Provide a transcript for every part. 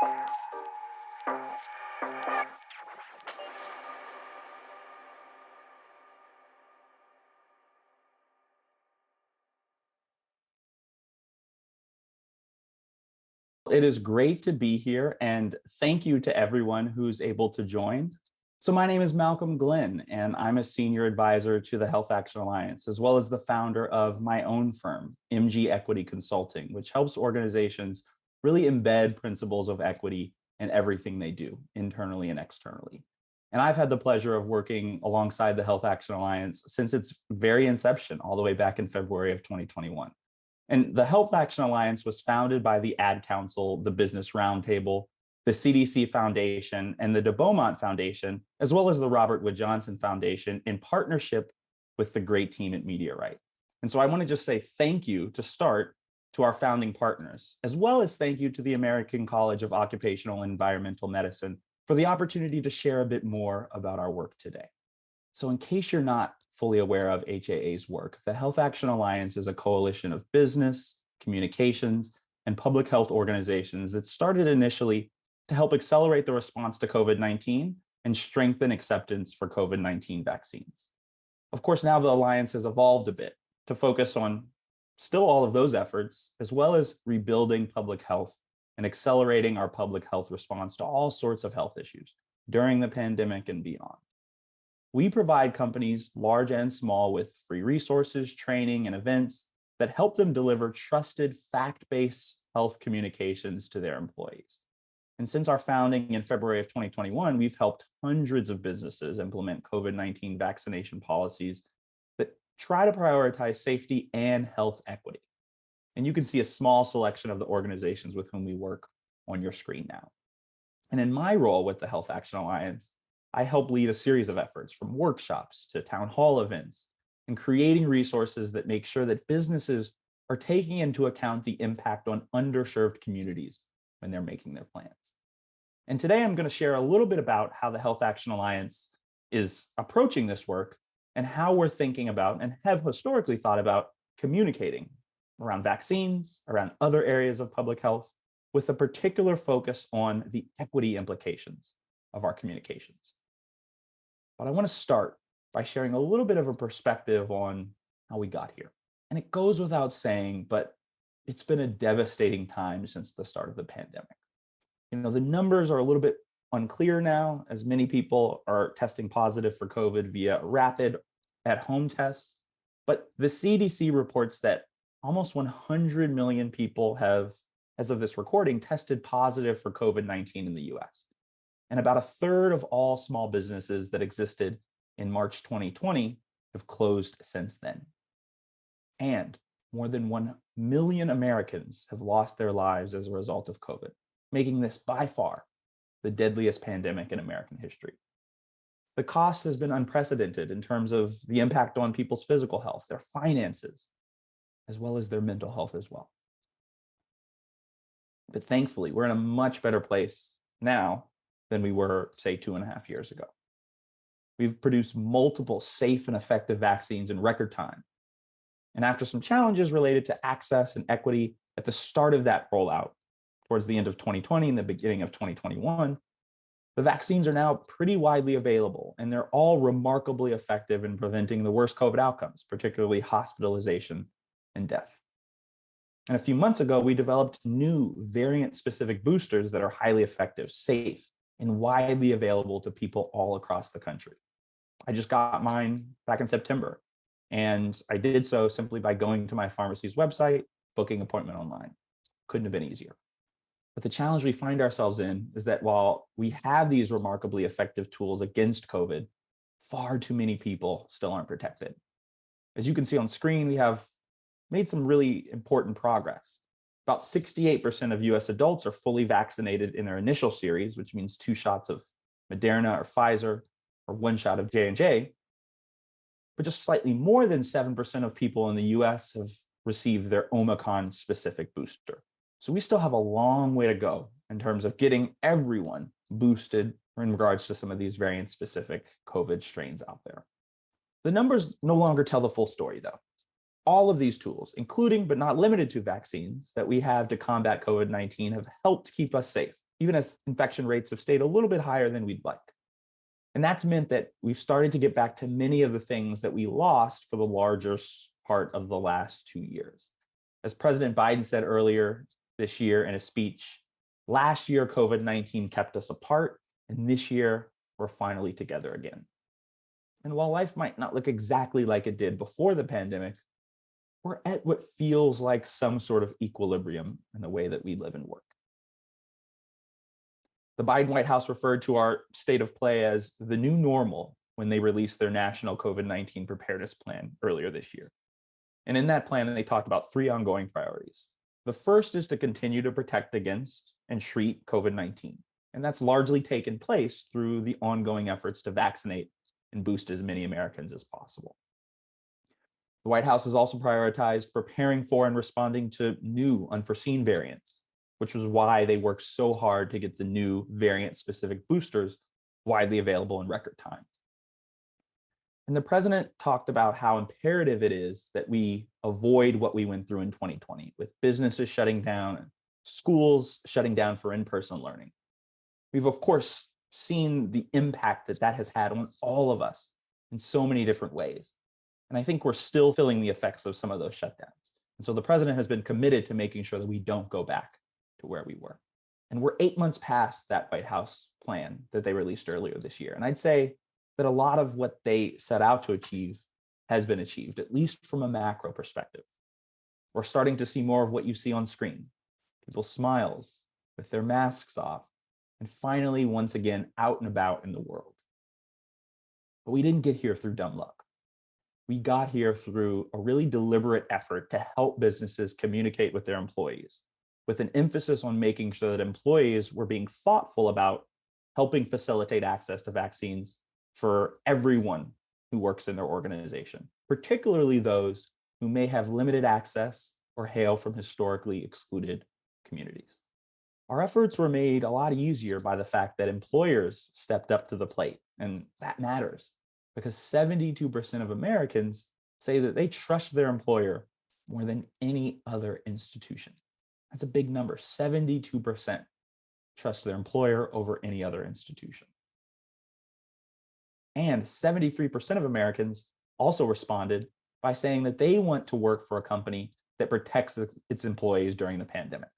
It is great to be here, and thank you to everyone who's able to join. So my name is Malcolm Glenn, and I'm a senior advisor to the Health Action Alliance, as well as the founder of my own firm, MG Equity Consulting, which helps organizations really embed principles of equity in everything they do, internally and externally. And I've had the pleasure of working alongside the Health Action Alliance since its very inception, all the way back in February of 2021. And the Health Action Alliance was founded by the Ad Council, the Business Roundtable, the CDC Foundation, and the De Beaumont Foundation, as well as the Robert Wood Johnson Foundation, in partnership with the great team at Mediarite. And so I want to just say thank you to start to our founding partners, as well as thank you to the American College of Occupational and Environmental Medicine for the opportunity to share a bit more about our work today. So in case you're not fully aware of HAA's work, the Health Action Alliance is a coalition of business, communications, and public health organizations that started initially to help accelerate the response to COVID-19 and strengthen acceptance for COVID-19 vaccines. Of course, now the Alliance has evolved a bit to focus on still all of those efforts, as well as rebuilding public health and accelerating our public health response to all sorts of health issues during the pandemic and beyond. We provide companies, large and small, with free resources, training, and events that help them deliver trusted, fact-based health communications to their employees. And since our founding in February of 2021, we've helped hundreds of businesses implement COVID-19 vaccination policies that try to prioritize safety and health equity. And you can see a small selection of the organizations with whom we work on your screen now. And in my role with the Health Action Alliance, I help lead a series of efforts, from workshops to town hall events, and creating resources that make sure that businesses are taking into account the impact on underserved communities when they're making their plans. And today I'm going to share a little bit about how the Health Action Alliance is approaching this work and how we're thinking about and have historically thought about communicating around vaccines, around other areas of public health, with a particular focus on the equity implications of our communications. But I want to start by sharing a little bit of a perspective on how we got here. And it goes without saying, but it's been a devastating time since the start of the pandemic. The numbers are a little bit unclear now, as many people are testing positive for COVID via rapid at-home tests. But the CDC reports that almost 100 million people have, as of this recording, tested positive for COVID-19 in the US. And about a third of all small businesses that existed in March 2020 have closed since then. And more than 1 million Americans have lost their lives as a result of COVID, making this by far the deadliest pandemic in American history. The cost has been unprecedented in terms of the impact on people's physical health, their finances, as well as their mental health as well. But thankfully, we're in a much better place now than we were, say, 2.5 years ago. We've produced multiple safe and effective vaccines in record time. And after some challenges related to access and equity at the start of that rollout, towards the end of 2020 and the beginning of 2021, the vaccines are now pretty widely available, and they're all remarkably effective in preventing the worst COVID outcomes, particularly hospitalization and death. And a few months ago, we developed new variant-specific boosters that are highly effective, safe, and widely available to people all across the country. I just got mine back in September, and I did so simply by going to my pharmacy's website, booking an appointment online. Couldn't have been easier. But the challenge we find ourselves in is that while we have these remarkably effective tools against COVID, far too many people still aren't protected. As you can see on screen, we have made some really important progress. About 68% of US adults are fully vaccinated in their initial series, which means 2 shots of Moderna or Pfizer or 1 shot of J&J. But just slightly more than 7% of people in the US have received their Omicron-specific booster. So we still have a long way to go in terms of getting everyone boosted in regards to some of these variant-specific COVID strains out there. The numbers no longer tell the full story, though. All of these tools, including but not limited to vaccines that we have to combat COVID-19, have helped keep us safe even as infection rates have stayed a little bit higher than we'd like. And that's meant that we've started to get back to many of the things that we lost for the larger part of the last 2 years. As President Biden said earlier this year in a speech, last year COVID-19 kept us apart, and this year we're finally together again. And while life might not look exactly like it did before the pandemic, we're at what feels like some sort of equilibrium in the way that we live and work. The Biden White House referred to our state of play as the new normal when they released their national COVID-19 preparedness plan earlier this year. And in that plan, they talked about 3 ongoing priorities. The first is to continue to protect against and treat COVID-19. And that's largely taken place through the ongoing efforts to vaccinate and boost as many Americans as possible. The White House has also prioritized preparing for and responding to new unforeseen variants, which was why they worked so hard to get the new variant-specific boosters widely available in record time. And the president talked about how imperative it is that we avoid what we went through in 2020, with businesses shutting down and schools shutting down for in-person learning. We've, of course, seen the impact that that has had on all of us in so many different ways. And I think we're still feeling the effects of some of those shutdowns. And so the president has been committed to making sure that we don't go back to where we were. And we're 8 months past that White House plan that they released earlier this year. And I'd say that a lot of what they set out to achieve has been achieved, at least from a macro perspective. We're starting to see more of what you see on screen. People's smiles with their masks off, and finally, once again, out and about in the world. But we didn't get here through dumb luck. We got here through a really deliberate effort to help businesses communicate with their employees, with an emphasis on making sure that employees were being thoughtful about helping facilitate access to vaccines for everyone who works in their organization, particularly those who may have limited access or hail from historically excluded communities. Our efforts were made a lot easier by the fact that employers stepped up to the plate, and that matters because 72% of Americans say that they trust their employer more than any other institution. That's a big number. 72% trust their employer over any other institution. And 73% of Americans also responded by saying that they want to work for a company that protects its employees during the pandemic.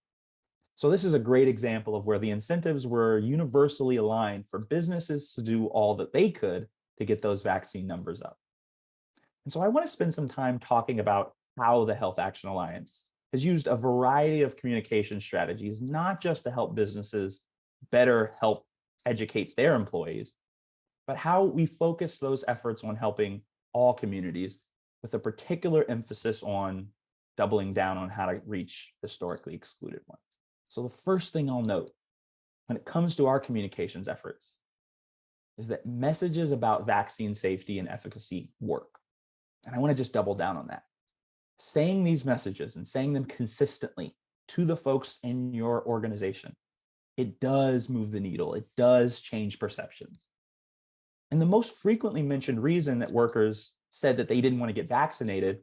So this is a great example of where the incentives were universally aligned for businesses to do all that they could to get those vaccine numbers up. And so I want to spend some time talking about how the Health Action Alliance has used a variety of communication strategies, not just to help businesses better help educate their employees, but how we focus those efforts on helping all communities with a particular emphasis on doubling down on how to reach historically excluded ones. So the first thing I'll note when it comes to our communications efforts is that messages about vaccine safety and efficacy work. And I want to just double down on that. Saying these messages and saying them consistently to the folks in your organization, it does move the needle. It does change perceptions. And the most frequently mentioned reason that workers said that they didn't want to get vaccinated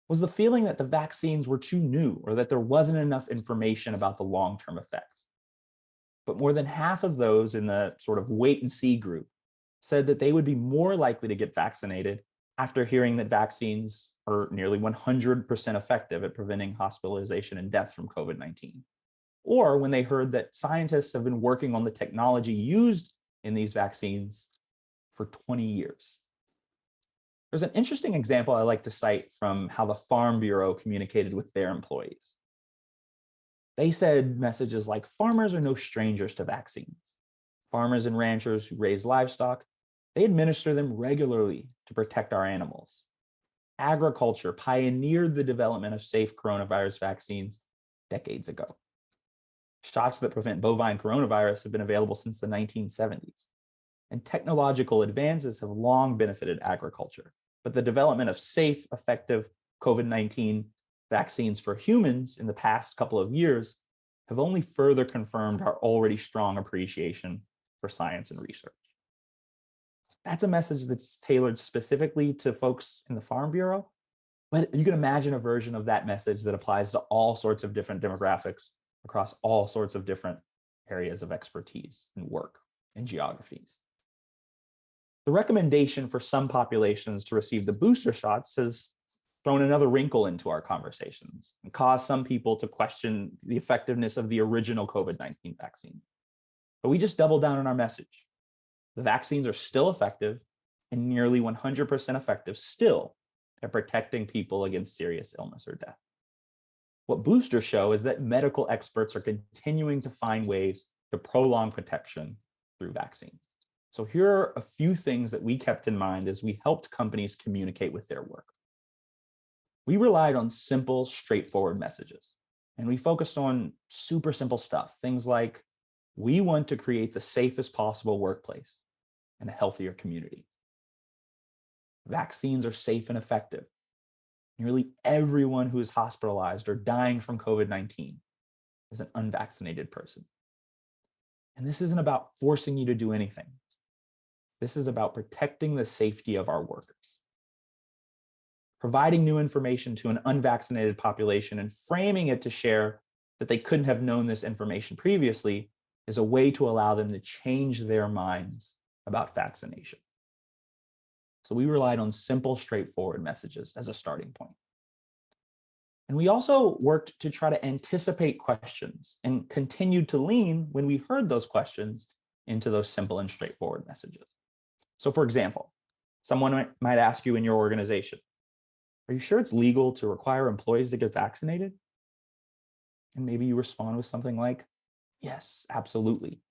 was the feeling that the vaccines were too new or that there wasn't enough information about the long-term effects. But more than half of those in the sort of wait and see group said that they would be more likely to get vaccinated after hearing that vaccines are nearly 100% effective at preventing hospitalization and death from COVID-19. Or when they heard that scientists have been working on the technology used in these vaccines for 20 years. There's an interesting example I like to cite from how the Farm Bureau communicated with their employees. They said messages like, farmers are no strangers to vaccines. Farmers and ranchers who raise livestock, they administer them regularly to protect our animals. Agriculture pioneered the development of safe coronavirus vaccines decades ago. Shots that prevent bovine coronavirus have been available since the 1970s. And technological advances have long benefited agriculture. But the development of safe, effective COVID-19 vaccines for humans in the past couple of years have only further confirmed our already strong appreciation for science and research. That's a message that's tailored specifically to folks in the Farm Bureau, but you can imagine a version of that message that applies to all sorts of different demographics across all sorts of different areas of expertise and work and geographies. The recommendation for some populations to receive the booster shots has thrown another wrinkle into our conversations and caused some people to question the effectiveness of the original COVID-19 vaccine. But we just doubled down on our message. The vaccines are still effective and nearly 100% effective still at protecting people against serious illness or death. What boosters show is that medical experts are continuing to find ways to prolong protection through vaccines. So here are a few things that we kept in mind as we helped companies communicate with their work. We relied on simple, straightforward messages, and we focused on super simple stuff. Things like, we want to create the safest possible workplace and a healthier community. Vaccines are safe and effective. Nearly everyone who is hospitalized or dying from COVID-19 is an unvaccinated person. And this isn't about forcing you to do anything. This is about protecting the safety of our workers. Providing new information to an unvaccinated population and framing it to share that they couldn't have known this information previously is a way to allow them to change their minds about vaccination. So we relied on simple, straightforward messages as a starting point. And we also worked to try to anticipate questions and continued to lean, when we heard those questions, into those simple and straightforward messages. So for example, someone might ask you in your organization, are you sure it's legal to require employees to get vaccinated? And maybe you respond with something like, yes, absolutely.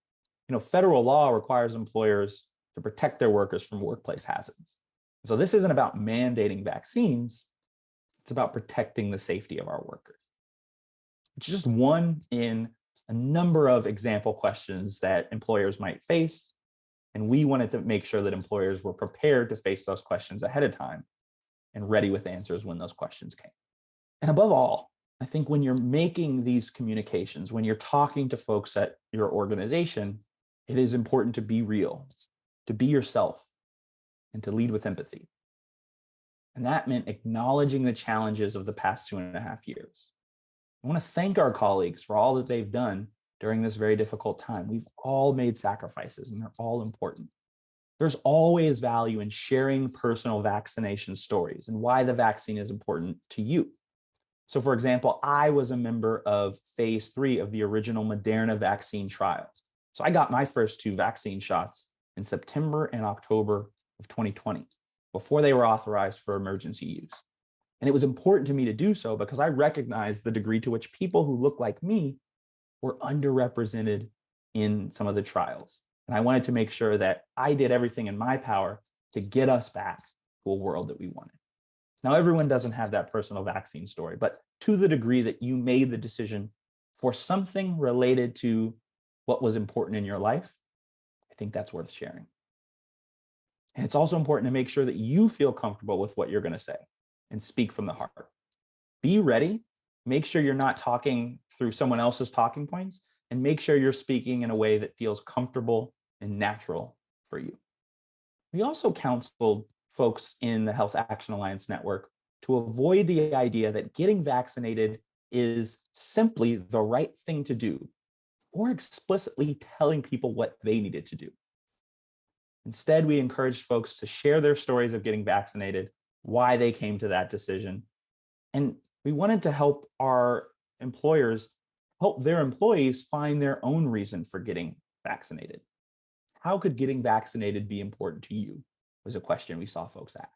Federal law requires employers to protect their workers from workplace hazards. So this isn't about mandating vaccines, it's about protecting the safety of our workers. It's just one in a number of example questions that employers might face, and we wanted to make sure that employers were prepared to face those questions ahead of time and ready with answers when those questions came. And above all, I think when you're making these communications, when you're talking to folks at your organization, it is important to be real, to be yourself, and to lead with empathy. And that meant acknowledging the challenges of the past 2.5 years. I want to thank our colleagues for all that they've done during this very difficult time. We've all made sacrifices, and they're all important. There's always value in sharing personal vaccination stories and why the vaccine is important to you. So for example, I was a member of phase 3 of the original Moderna vaccine trial. So I got my first 2 vaccine shots in September and October of 2020, before they were authorized for emergency use. And it was important to me to do so because I recognized the degree to which people who look like me were underrepresented in some of the trials. And I wanted to make sure that I did everything in my power to get us back to a world that we wanted. Now, everyone doesn't have that personal vaccine story, but to the degree that you made the decision for something related to what was important in your life, I think that's worth sharing. And it's also important to make sure that you feel comfortable with what you're going to say and speak from the heart. Be ready. Make sure you're not talking through someone else's talking points, and make sure you're speaking in a way that feels comfortable and natural for you. We also counseled folks in the Health Action Alliance network to avoid the idea that getting vaccinated is simply the right thing to do, or explicitly telling people what they needed to do. Instead, we encouraged folks to share their stories of getting vaccinated, why they came to that decision. And we wanted to help our employers help their employees find their own reason for getting vaccinated. How could getting vaccinated be important to you? Was a question we saw folks ask.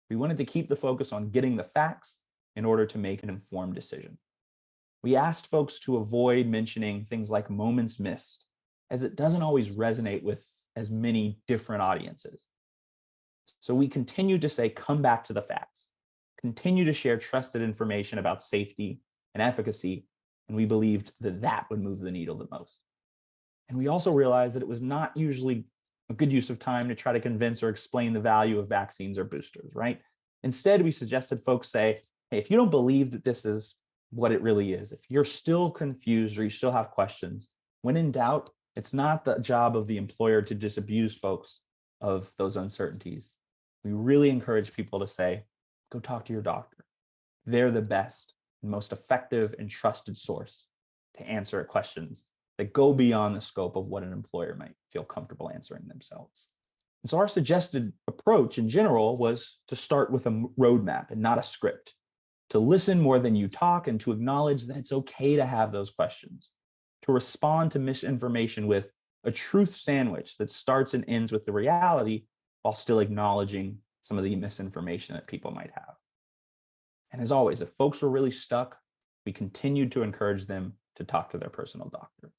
We wanted to keep the focus on getting the facts in order to make an informed decision. We asked folks to avoid mentioning things like moments missed, as it doesn't always resonate with as many different audiences. So we continue to say, come back to the facts, continue to share trusted information about safety and efficacy, and we believed that that would move the needle the most. And we also realized that it was not usually a good use of time to try to convince or explain the value of vaccines or boosters, right? Instead, we suggested folks say, hey, if you don't believe that this is what it really is, if you're still confused or you still have questions, when in doubt, it's not the job of the employer to disabuse folks of those uncertainties. We really encourage people to say, go talk to your doctor. They're the best and most effective and trusted source to answer questions that go beyond the scope of what an employer might feel comfortable answering themselves. And so our suggested approach in general was to start with a roadmap and not a script, to listen more than you talk and to acknowledge that it's okay to have those questions, to respond to misinformation with a truth sandwich that starts and ends with the reality while still acknowledging some of the misinformation that people might have. And as always, if folks were really stuck, we continued to encourage them to talk to their personal doctors.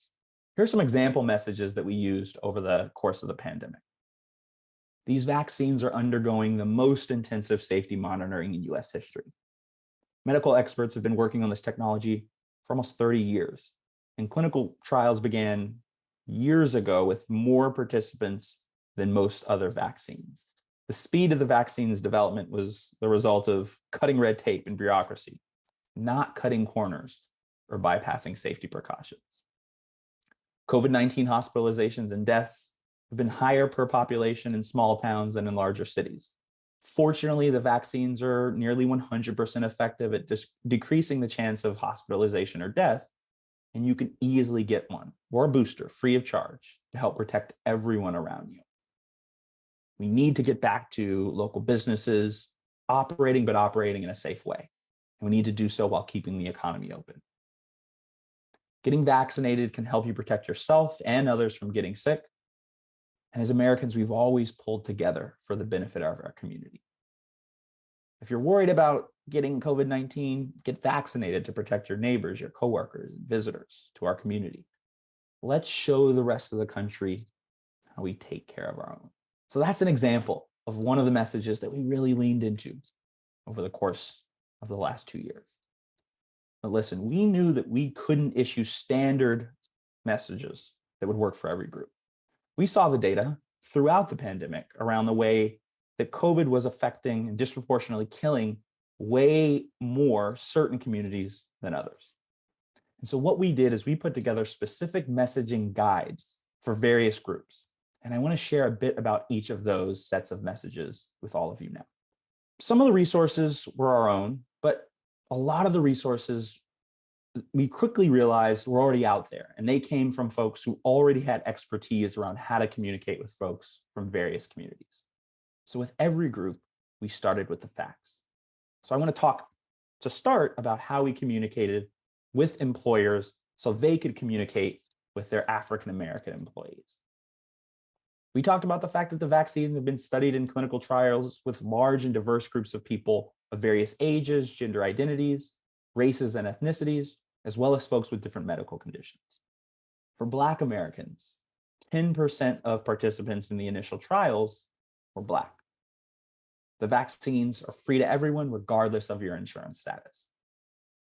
Here are some example messages that we used over the course of the pandemic. These vaccines are undergoing the most intensive safety monitoring in US history. Medical experts have been working on this technology for almost 30 years, and clinical trials began years ago with more participants than most other vaccines. The speed of the vaccine's development was the result of cutting red tape and bureaucracy, not cutting corners or bypassing safety precautions. COVID-19 hospitalizations and deaths have been higher per population in small towns than in larger cities. Fortunately, the vaccines are nearly 100% effective at decreasing the chance of hospitalization or death, and you can easily get one or a booster free of charge to help protect everyone around you. We need to get back to local businesses operating in a safe way. And we need to do so while keeping the economy open. Getting vaccinated can help you protect yourself and others from getting sick. And as Americans, we've always pulled together for the benefit of our community. If you're worried about getting COVID-19, get vaccinated to protect your neighbors, your coworkers, and visitors to our community. Let's show the rest of the country how we take care of our own. So that's an example of one of the messages that we really leaned into over the course of the last 2 years. But listen, we knew that we couldn't issue standard messages that would work for every group. We saw the data throughout the pandemic around the way that COVID was affecting and disproportionately killing way more certain communities than others. And so what we did is we put together specific messaging guides for various groups. And I want to share a bit about each of those sets of messages with all of you now. Some of the resources were our own, but a lot of the resources we quickly realized were already out there, and they came from folks who already had expertise around how to communicate with folks from various communities. So with every group, we started with the facts. So I want to talk to start about how we communicated with employers so they could communicate with their African American employees. We talked about the fact that the vaccines have been studied in clinical trials with large and diverse groups of people of various ages, gender identities, races, and ethnicities, as well as folks with different medical conditions. For Black Americans, 10% of participants in the initial trials were Black. The vaccines are free to everyone, regardless of your insurance status.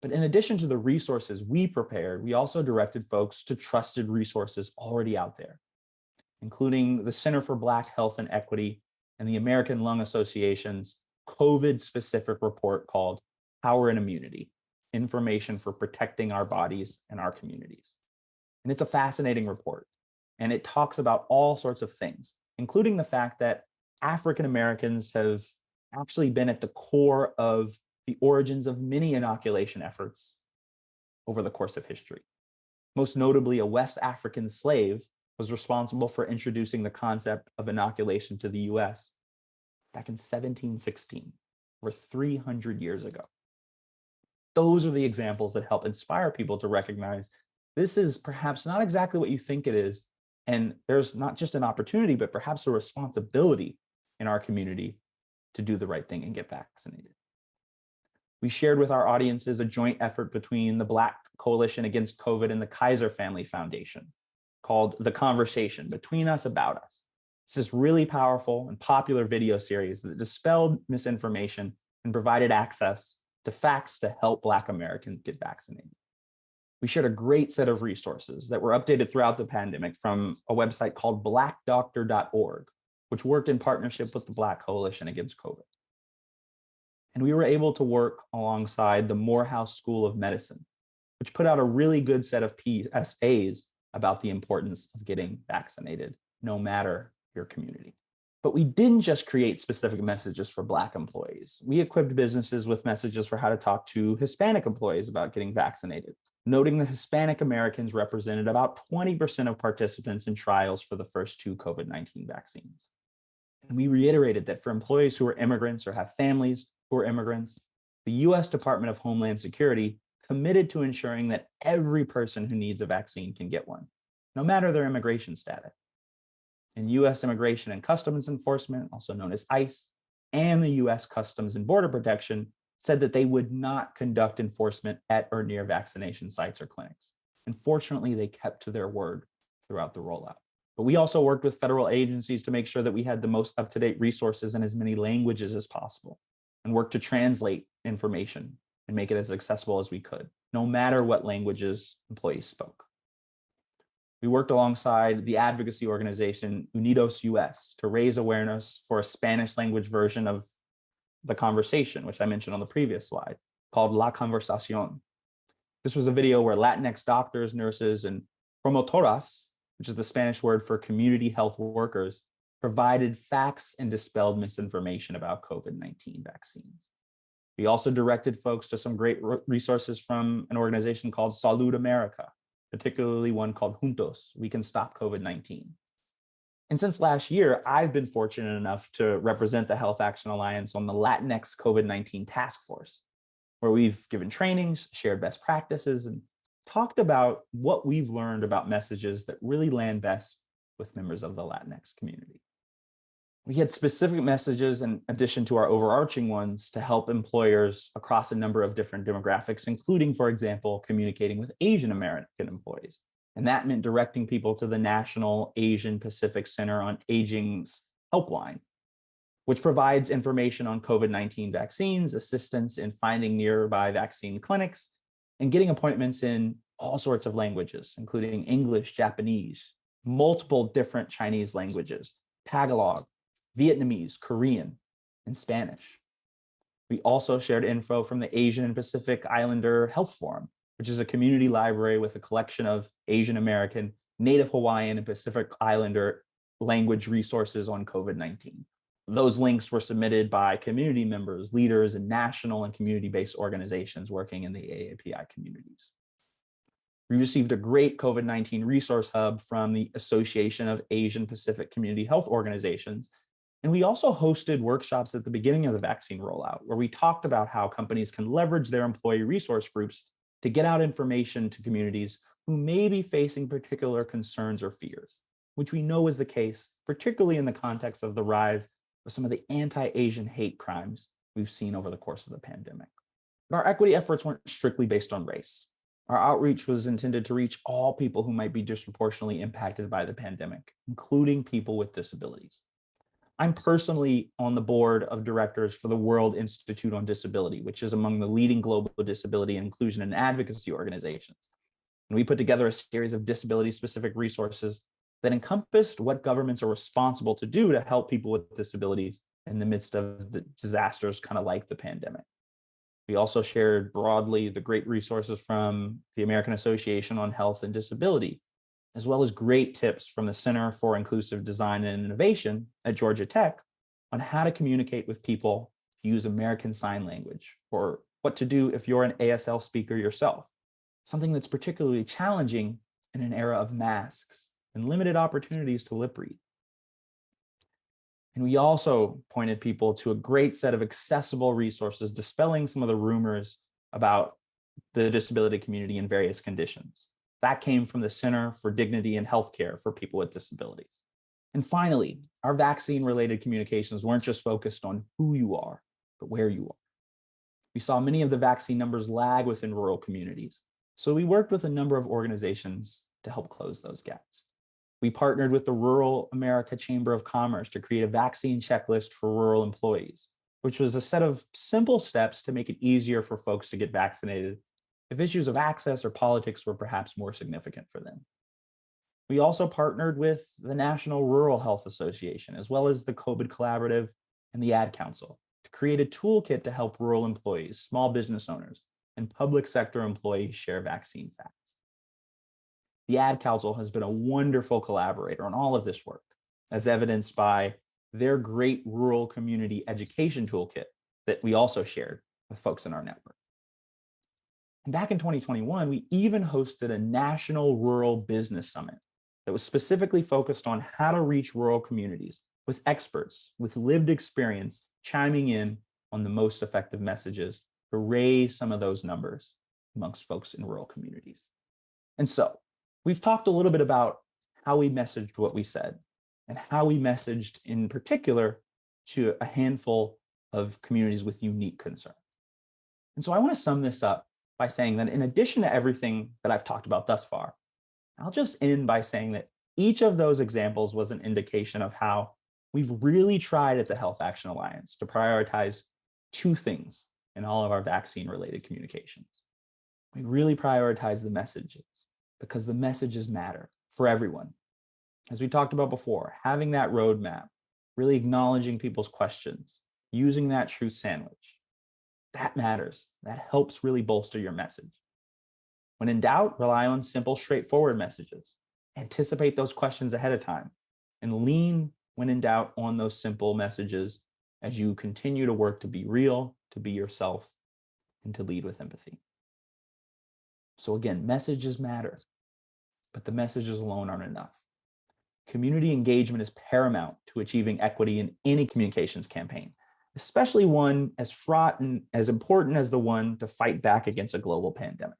But in addition to the resources we prepared, we also directed folks to trusted resources already out there, including the Center for Black Health and Equity and the American Lung Association's COVID-specific report called Power and Immunity: Information for Protecting Our Bodies and Our Communities. And it's a fascinating report, and it talks about all sorts of things, including the fact that African Americans have actually been at the core of the origins of many inoculation efforts over the course of history. Most notably, a West African slave was responsible for introducing the concept of inoculation to the US back in 1716, over 300 years ago. Those are the examples that help inspire people to recognize this is perhaps not exactly what you think it is, and there's not just an opportunity, but perhaps a responsibility in our community to do the right thing and get vaccinated. We shared with our audiences a joint effort between the Black Coalition Against COVID and the Kaiser Family Foundation called The Conversation: Between Us, About Us. It's this really powerful and popular video series that dispelled misinformation and provided access to facts to help Black Americans get vaccinated. We shared a great set of resources that were updated throughout the pandemic from a website called blackdoctor.org, which worked in partnership with the Black Coalition Against COVID. And we were able to work alongside the Morehouse School of Medicine, which put out a really good set of PSAs about the importance of getting vaccinated, no matter your community. But we didn't just create specific messages for Black employees. We equipped businesses with messages for how to talk to Hispanic employees about getting vaccinated, noting that Hispanic Americans represented about 20% of participants in trials for the first two COVID-19 vaccines. And we reiterated that for employees who are immigrants or have families who are immigrants, the US Department of Homeland Security committed to ensuring that every person who needs a vaccine can get one, no matter their immigration status. And US Immigration and Customs Enforcement, also known as ICE, and the US Customs and Border Protection said that they would not conduct enforcement at or near vaccination sites or clinics. Unfortunately, they kept to their word throughout the rollout. But we also worked with federal agencies to make sure that we had the most up-to-date resources in as many languages as possible and worked to translate information and make it as accessible as we could, no matter what languages employees spoke. We worked alongside the advocacy organization Unidos US to raise awareness for a Spanish language version of the conversation, which I mentioned on the previous slide, called La Conversación. This was a video where Latinx doctors, nurses, and promotoras, which is the Spanish word for community health workers, provided facts and dispelled misinformation about COVID-19 vaccines. We also directed folks to some great resources from an organization called Salud America, particularly one called Juntos, We Can Stop COVID-19. And since last year, I've been fortunate enough to represent the Health Action Alliance on the Latinx COVID-19 Task Force, where we've given trainings, shared best practices, and talked about what we've learned about messages that really land best with members of the Latinx community. We had specific messages in addition to our overarching ones to help employers across a number of different demographics, including, for example, communicating with Asian American employees. And that meant directing people to the National Asian Pacific Center on Aging's helpline, which provides information on COVID-19 vaccines, assistance in finding nearby vaccine clinics, and getting appointments in all sorts of languages, including English, Japanese, multiple different Chinese languages, Tagalog, Vietnamese, Korean, and Spanish. We also shared info from the Asian and Pacific Islander Health Forum, which is a community library with a collection of Asian American, Native Hawaiian, and Pacific Islander language resources on COVID-19. Those links were submitted by community members, leaders, and national and community-based organizations working in the AAPI communities. We received a great COVID-19 resource hub from the Association of Asian Pacific Community Health Organizations. And we also hosted workshops at the beginning of the vaccine rollout, where we talked about how companies can leverage their employee resource groups to get out information to communities who may be facing particular concerns or fears, which we know is the case, particularly in the context of the rise of some of the anti-Asian hate crimes we've seen over the course of the pandemic. But our equity efforts weren't strictly based on race. Our outreach was intended to reach all people who might be disproportionately impacted by the pandemic, including people with disabilities. I'm personally on the board of directors for the World Institute on Disability, which is among the leading global disability inclusion and advocacy organizations. And we put together a series of disability-specific resources that encompassed what governments are responsible to do to help people with disabilities in the midst of the disasters kind of like the pandemic. We also shared broadly the great resources from the American Association on Health and Disability, as well as great tips from the Center for Inclusive Design and Innovation at Georgia Tech on how to communicate with people who use American Sign Language, or what to do if you're an ASL speaker yourself, something that's particularly challenging in an era of masks and limited opportunities to lip read. And we also pointed people to a great set of accessible resources dispelling some of the rumors about the disability community in various conditions. That came from the Center for Dignity in Healthcare for People with Disabilities. And finally, our vaccine-related communications weren't just focused on who you are, but where you are. We saw many of the vaccine numbers lag within rural communities, so we worked with a number of organizations to help close those gaps. We partnered with the Rural America Chamber of Commerce to create a vaccine checklist for rural employees, which was a set of simple steps to make it easier for folks to get vaccinated if issues of access or politics were perhaps more significant for them. We also partnered with the National Rural Health Association, as well as the COVID Collaborative and the Ad Council, to create a toolkit to help rural employees, small business owners, and public sector employees share vaccine facts. The Ad Council has been a wonderful collaborator on all of this work, as evidenced by their great rural community education toolkit that we also shared with folks in our network. And back in 2021, we even hosted a national rural business summit that was specifically focused on how to reach rural communities with experts with lived experience chiming in on the most effective messages to raise some of those numbers amongst folks in rural communities. And so we've talked a little bit about how we messaged what we said and how we messaged in particular to a handful of communities with unique concerns. And so I want to sum this up by saying that in addition to everything that I've talked about thus far, I'll just end by saying that each of those examples was an indication of how we've really tried at the Health Action Alliance to prioritize two things in all of our vaccine-related communications. We really prioritize the messages because the messages matter for everyone. As we talked about before, having that roadmap, really acknowledging people's questions, using that truth sandwich, that matters. That helps really bolster your message. When in doubt, rely on simple, straightforward messages. Anticipate those questions ahead of time and lean when in doubt on those simple messages as you continue to work to be real, to be yourself, and to lead with empathy. So again, messages matter, but the messages alone aren't enough. Community engagement is paramount to achieving equity in any communications campaign, especially one as fraught and as important as the one to fight back against a global pandemic.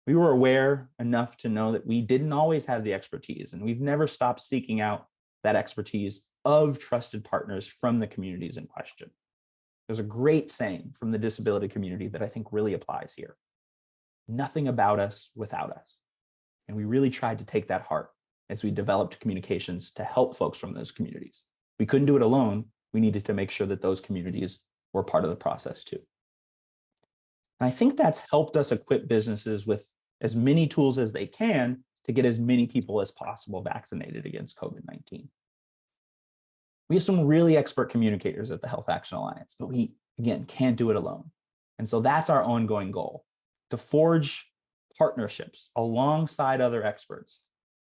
We were aware enough to know that we didn't always have the expertise, and we've never stopped seeking out that expertise of trusted partners from the communities in question. There's a great saying from the disability community that I think really applies here. Nothing about us without us. And we really tried to take that heart as we developed communications to help folks from those communities. We couldn't do it alone. We needed to make sure that those communities were part of the process too. And I think that's helped us equip businesses with as many tools as they can to get as many people as possible vaccinated against COVID-19. We have some really expert communicators at the Health Action Alliance, but we, again, can't do it alone. And so that's our ongoing goal, to forge partnerships alongside other experts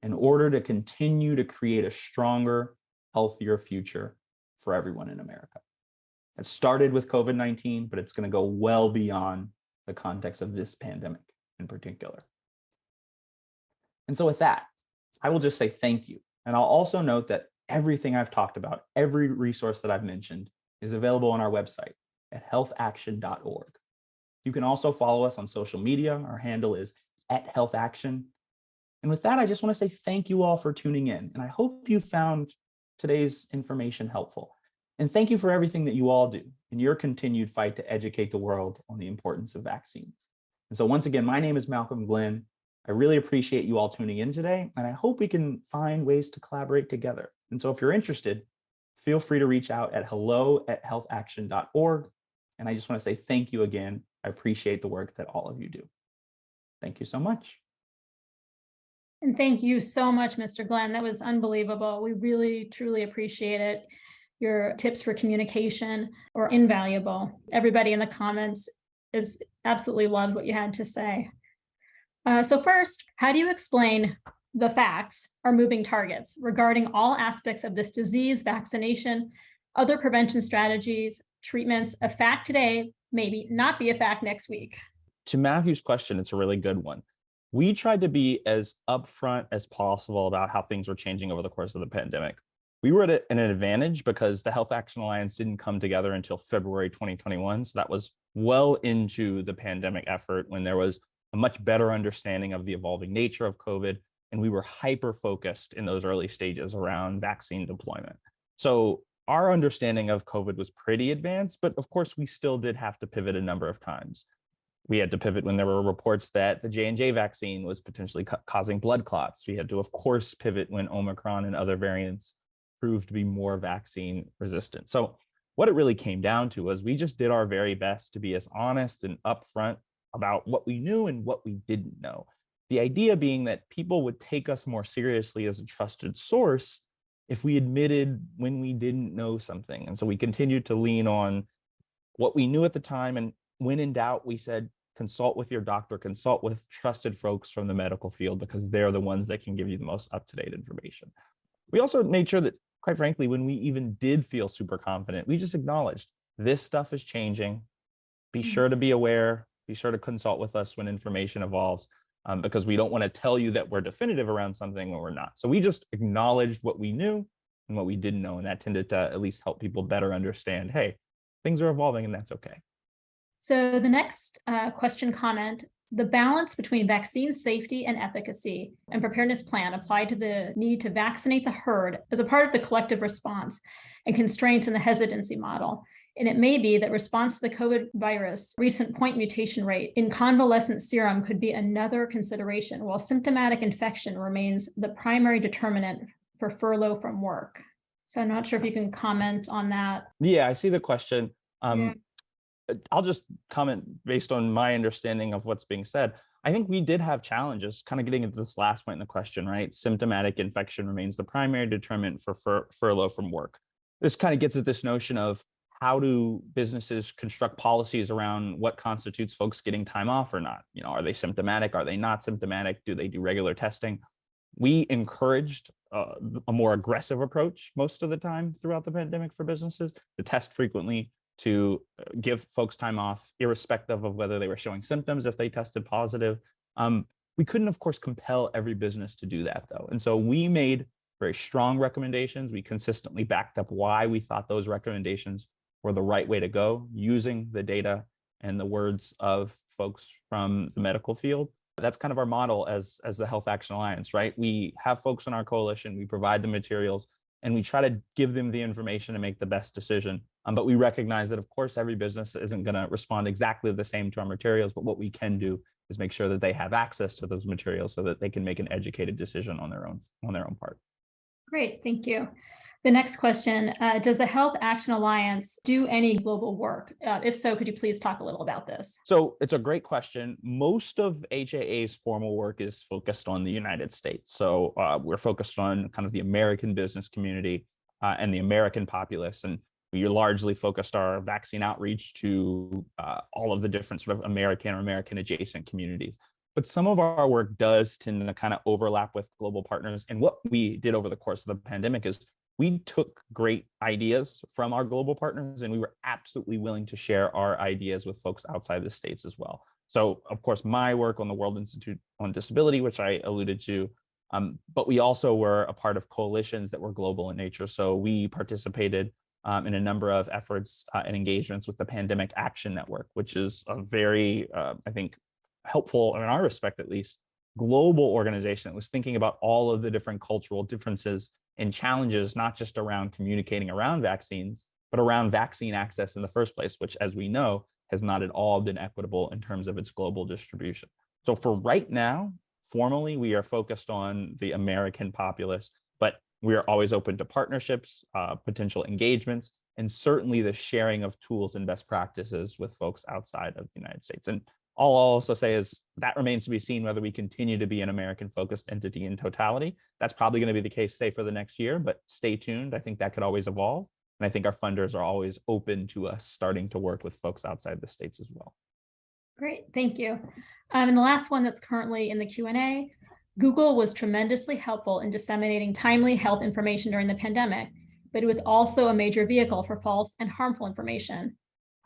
in order to continue to create a stronger, healthier future for everyone in America. It started with COVID-19, but it's going to go well beyond the context of this pandemic in particular. And so with that, I will just say thank you. And I'll also note that everything I've talked about, every resource that I've mentioned, is available on our website at healthaction.org. You can also follow us on social media. Our handle is @healthaction. And with that, I just want to say thank you all for tuning in. And I hope you found today's information helpful. And thank you for everything that you all do in your continued fight to educate the world on the importance of vaccines. And so once again, my name is Malcolm Glenn. I really appreciate you all tuning in today, and I hope we can find ways to collaborate together. And so if you're interested, feel free to reach out at hello@healthaction.org. And I just want to say thank you again. I appreciate the work that all of you do. Thank you so much. And thank you so much, Mr. Glenn. That was unbelievable. We really, truly appreciate it. Your tips for communication were invaluable. Everybody in the comments has absolutely loved what you had to say. So first, how do you explain the facts are moving targets regarding all aspects of this disease, vaccination, other prevention strategies, treatments? A fact today, maybe not be a fact next week. To Matthew's question, it's a really good one. We tried to be as upfront as possible about how things were changing over the course of the pandemic. We were at an advantage because the Health Action Alliance didn't come together until February 2021. So that was well into the pandemic effort when there was a much better understanding of the evolving nature of COVID. And we were hyper-focused in those early stages around vaccine deployment. So our understanding of COVID was pretty advanced, but of course, we still did have to pivot a number of times. We had to pivot when there were reports that the J&J vaccine was potentially causing blood clots. We had to, of course, pivot when Omicron and other variants proved to be more vaccine resistant. So what it really came down to was we just did our very best to be as honest and upfront about what we knew and what we didn't know. The idea being that people would take us more seriously as a trusted source if we admitted when we didn't know something. And so we continued to lean on what we knew at the time. And when in doubt, we said, consult with your doctor, consult with trusted folks from the medical field, because they're the ones that can give you the most up-to-date information. We also made sure that, quite frankly, when we even did feel super confident, we just acknowledged this stuff is changing. Be sure to be aware. Be sure to consult with us when information evolves, because we don't want to tell you that we're definitive around something when we're not. So we just acknowledged what we knew and what we didn't know. And that tended to at least help people better understand, hey, things are evolving and that's okay. So the next question comment, the balance between vaccine safety and efficacy and preparedness plan applied to the need to vaccinate the herd as a part of the collective response and constraints in the hesitancy model. And it may be that response to the COVID virus recent point mutation rate in convalescent serum could be another consideration, while symptomatic infection remains the primary determinant for furlough from work. So I'm not sure if you can comment on that. Yeah, I see the question. Yeah. I'll just comment based on my understanding of what's being said. I think we did have challenges, kind of getting into this last point in the question, right? Symptomatic infection remains the primary determinant for furlough from work. This kind of gets at this notion of how do businesses construct policies around what constitutes folks getting time off or not? You know, are they symptomatic? Are they not symptomatic? Do they do regular testing? We encouraged a more aggressive approach most of the time throughout the pandemic for businesses to test frequently, to give folks time off, irrespective of whether they were showing symptoms if they tested positive. We couldn't, of course, compel every business to do that, though. And so we made very strong recommendations. We consistently backed up why we thought those recommendations were the right way to go, using the data and the words of folks from the medical field. That's kind of our model as the Health Action Alliance, right? We have folks in our coalition, we provide the materials, and we try to give them the information to make the best decision. But we recognize that, of course, every business isn't going to respond exactly the same to our materials, but what we can do is make sure that they have access to those materials so that they can make an educated decision on their own part. Great, thank you. The next question, does the Health Action Alliance do any global work? If so, could you please talk a little about this? So it's a great question. Most of HAA's formal work is focused on the United States. So we're focused on kind of the American business community and the American populace. And we largely focused our vaccine outreach to all of the different sort of American or American adjacent communities. But some of our work does tend to kind of overlap with global partners. And what we did over the course of the pandemic is we took great ideas from our global partners, and we were absolutely willing to share our ideas with folks outside the States as well. So, of course, my work on the World Institute on Disability, which I alluded to, but we also were a part of coalitions that were global in nature. So we participated in a number of efforts and engagements with the Pandemic Action Network, which is a very, I think, helpful, in our respect at least, global organization that was thinking about all of the different cultural differences and challenges, not just around communicating around vaccines, but around vaccine access in the first place, which, as we know, has not at all been equitable in terms of its global distribution. So for right now, formally, we are focused on the American populace, but we are always open to partnerships, potential engagements, and certainly the sharing of tools and best practices with folks outside of the United States. And all I'll also say is that remains to be seen whether we continue to be an American-focused entity in totality. That's probably going to be the case, say, for the next year, but stay tuned. I think that could always evolve. And I think our funders are always open to us starting to work with folks outside the States as well. Great, thank you. And the last one that's currently in the Q&A, Google was tremendously helpful in disseminating timely health information during the pandemic, but it was also a major vehicle for false and harmful information.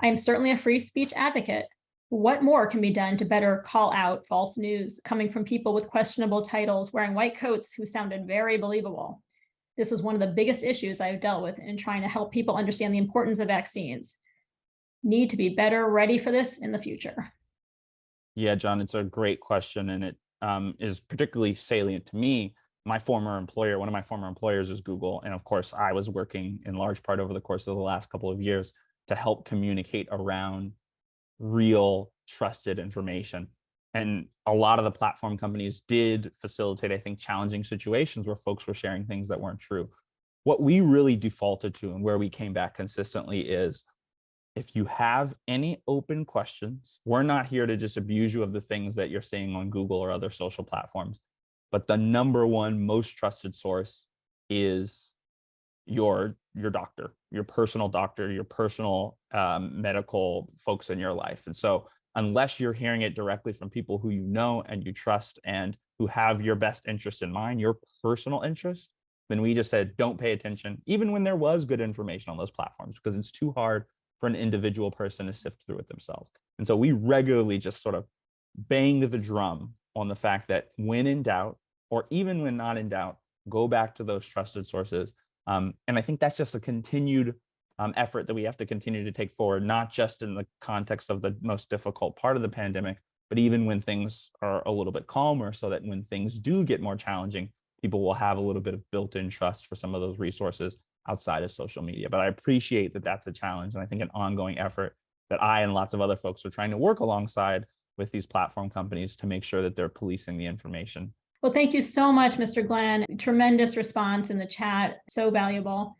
I am certainly a free speech advocate. What more can be done to better call out false news coming from people with questionable titles wearing white coats who sounded very believable? This was one of the biggest issues I've dealt with in trying to help people understand the importance of vaccines. Need to be better ready for this in the future. Yeah, John, it's a great question, and it is particularly salient to me. My former employer, one of my former employers is Google. And of course, I was working in large part over the course of the last couple of years to help communicate around real trusted information. And a lot of the platform companies did facilitate, I think, challenging situations where folks were sharing things that weren't true. What we really defaulted to and where we came back consistently is, if you have any open questions, we're not here to just abuse you of the things that you're seeing on Google or other social platforms. But the number one most trusted source is your doctor, your personal doctor, your personal medical folks in your life. And so unless you're hearing it directly from people who you know and you trust and who have your best interest in mind, your personal interest, then we just said, don't pay attention, even when there was good information on those platforms, because it's too hard for an individual person to sift through it themselves. And so we regularly just sort of banged the drum on the fact that when in doubt, or even when not in doubt, go back to those trusted sources. And I think that's just a continued effort that we have to continue to take forward, not just in the context of the most difficult part of the pandemic, but even when things are a little bit calmer, so that when things do get more challenging, people will have a little bit of built-in trust for some of those resources outside of social media. But I appreciate that that's a challenge, and I think an ongoing effort that I and lots of other folks are trying to work alongside with these platform companies to make sure that they're policing the information. Well, thank you so much, Mr. Glenn. Tremendous response in the chat, so valuable.